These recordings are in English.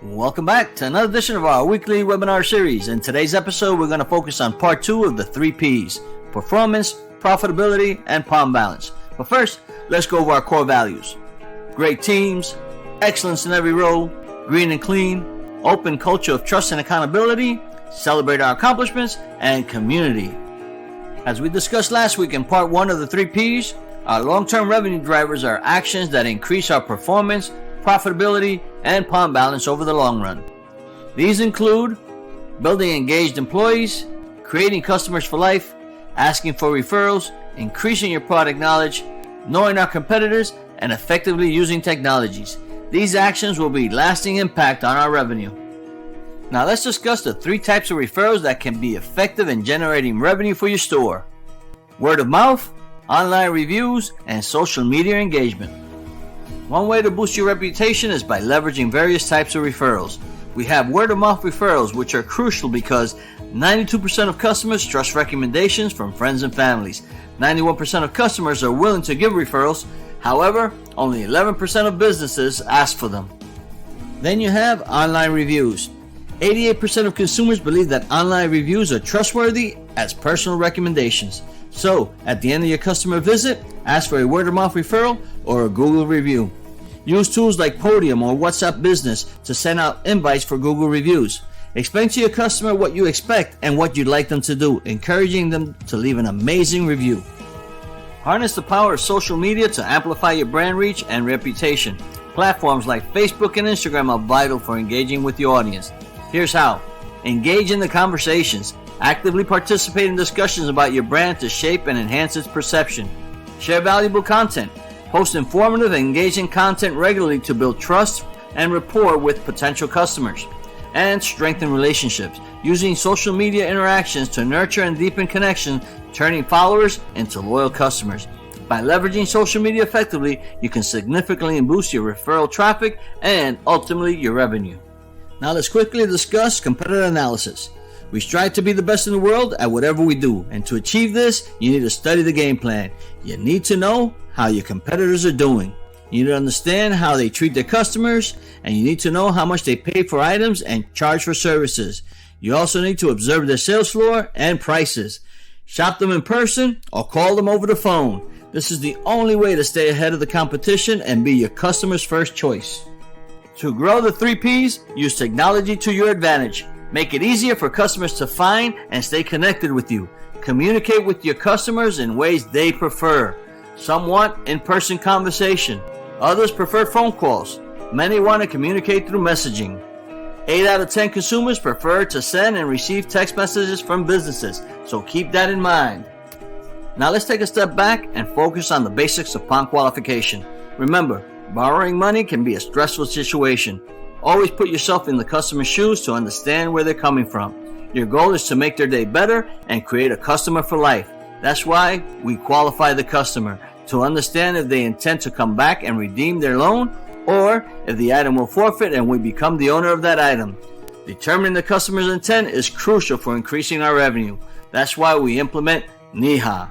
Welcome back to another edition of our weekly webinar series. In today's episode, we're going to focus on part 2 of the 3 Ps: performance, profitability, and palm balance. But first, let's go over our core values. Great teams, excellence in every role, green and clean, open culture of trust and accountability, celebrate our accomplishments, and community. As we discussed last week in part 1 of the 3 Ps, our long-term revenue drivers are actions that increase our performance, profitability, and palm balance over the long run. These include building engaged employees, creating customers for life, asking for referrals, increasing your product knowledge, knowing our competitors, and effectively using technologies. These actions will be lasting impact on our revenue. Now let's discuss the 3 types of referrals that can be effective in generating revenue for your store: word of mouth, online reviews, and social media engagement. One way to boost your reputation is by leveraging various types of referrals. We have word of mouth referrals, which are crucial because 92% of customers trust recommendations from friends and families. 91% of customers are willing to give referrals. However, only 11% of businesses ask for them. Then you have online reviews. 88% of consumers believe that online reviews are trustworthy as personal recommendations. So, at the end of your customer visit, ask for a word of mouth referral or a Google review. Use tools like Podium or WhatsApp Business to send out invites for Google reviews. Explain to your customer what you expect and what you'd like them to do, encouraging them to leave an amazing review. Harness the power of social media to amplify your brand reach and reputation. Platforms like Facebook and Instagram are vital for engaging with your audience. Here's how. Engage in the conversations. Actively participate in discussions about your brand to shape and enhance its perception. Share valuable content. Post informative and engaging content regularly to build trust and rapport with potential customers. And strengthen relationships, using social media interactions to nurture and deepen connections, turning followers into loyal customers. By leveraging social media effectively, you can significantly boost your referral traffic and ultimately your revenue. Now let's quickly discuss competitor analysis. We strive to be the best in the world at whatever we do, and to achieve this, you need to study the game plan. You need to know how your competitors are doing. You need to understand how they treat their customers, and you need to know how much they pay for items and charge for services. You also need to observe their sales floor and prices. Shop them in person or call them over the phone. This is the only way to stay ahead of the competition and be your customer's first choice. To grow the 3 Ps, use technology to your advantage. Make it easier for customers to find and stay connected with you. Communicate with your customers in ways they prefer. Some want in-person conversation. Others prefer phone calls. Many want to communicate through messaging. 8 out of 10 consumers prefer to send and receive text messages from businesses, so keep that in mind. Now let's take a step back and focus on the basics of palm qualification. Remember, borrowing money can be a stressful situation. Always put yourself in the customer's shoes to understand where they're coming from. Your goal is to make their day better and create a customer for life. That's why we qualify the customer, to understand if they intend to come back and redeem their loan, or if the item will forfeit and we become the owner of that item. Determining the customer's intent is crucial for increasing our revenue. That's why we implement NIHA.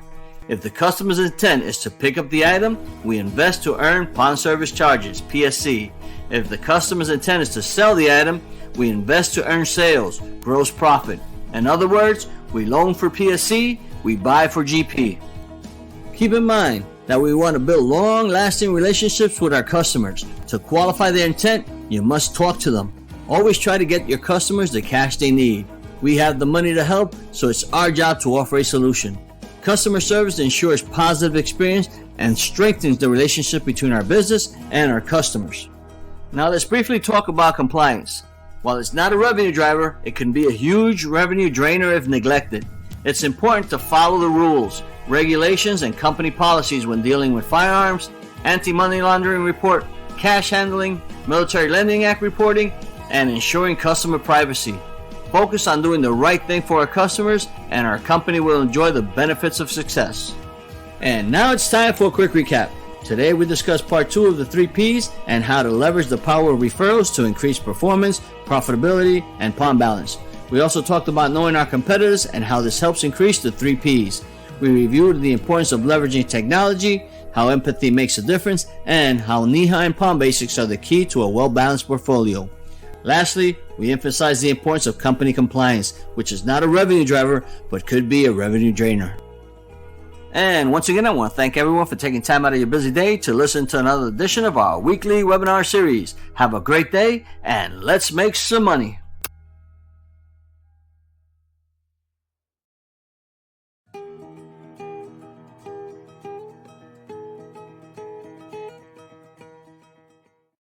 If the customer's intent is to pick up the item, we invest to earn pawn service charges, PSC. If the customer's intent is to sell the item, we invest to earn sales, gross profit. In other words, we loan for PSC, we buy for GP. Keep in mind that we want to build long-lasting relationships with our customers. To qualify their intent, you must talk to them. Always try to get your customers the cash they need. We have the money to help, so it's our job to offer a solution. Customer service ensures positive experience and strengthens the relationship between our business and our customers. Now let's briefly talk about compliance. While it's not a revenue driver, it can be a huge revenue drainer if neglected. It's important to follow the rules, regulations, and company policies when dealing with firearms, anti-money laundering report, cash handling, Military Lending Act reporting, and ensuring customer privacy. Focus on doing the right thing for our customers, and our company will enjoy the benefits of success. And now it's time for a quick recap. Today we discussed part 2 of the 3 Ps and how to leverage the power of referrals to increase performance, profitability, and palm balance. We also talked about knowing our competitors and how this helps increase the 3 Ps. We reviewed the importance of leveraging technology, how empathy makes a difference, and how NIHA and Palm Basics are the key to a well-balanced portfolio. Lastly, we emphasize the importance of company compliance, which is not a revenue driver, but could be a revenue drainer. And once again, I want to thank everyone for taking time out of your busy day to listen to another edition of our weekly webinar series. Have a great day, and let's make some money.